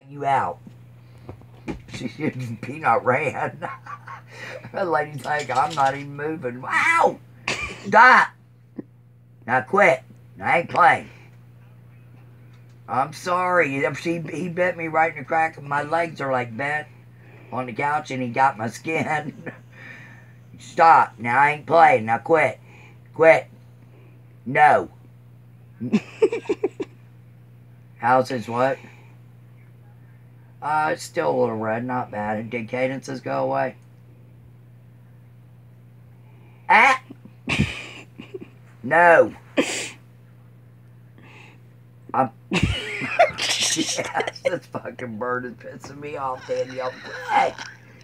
You out. She Peanut ran. The lady's like, I'm not even moving. Wow! Stop! Now quit. I ain't playing. I'm sorry. He bit me right in the crack of my legs are like bent on the couch and he got my skin. Stop. Now I ain't playing. Now quit. Quit. No. How's his what? It's still a little red, not bad. Did cadences go away? Ah! No. Yes, this fucking bird is pissing me off, Danielle. Hey,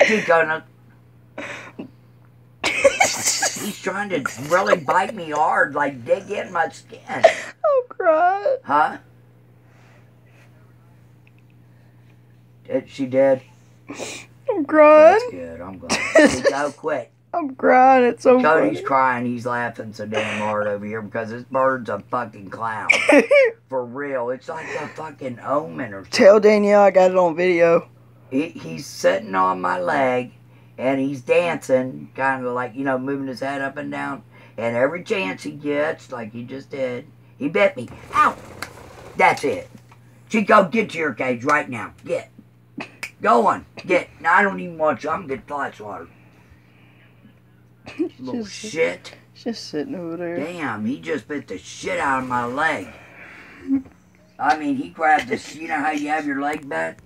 keep going. He's trying to really bite me hard, like dig in my skin. I'm crying. Huh? She did? I'm crying. That's good. I'm glad. Go quit. I'm crying. It's so Cody's funny. crying. He's laughing so damn hard over here because this bird's a fucking clown. For real. It's like a fucking omen or something. Tell Danielle I got it on video. He's sitting on my leg and he's dancing, kind of like, moving his head up and down. And every chance he gets, like he just did, he bit me. Ow! That's it. Chico, get to your cage right now. Get. Go on. Get. Now, I don't even want you. I'm going to get fly swatter. Little shit. Just sitting over there. Damn, he just bit the shit out of my leg. I mean, he grabbed this, you know how you have your leg bent?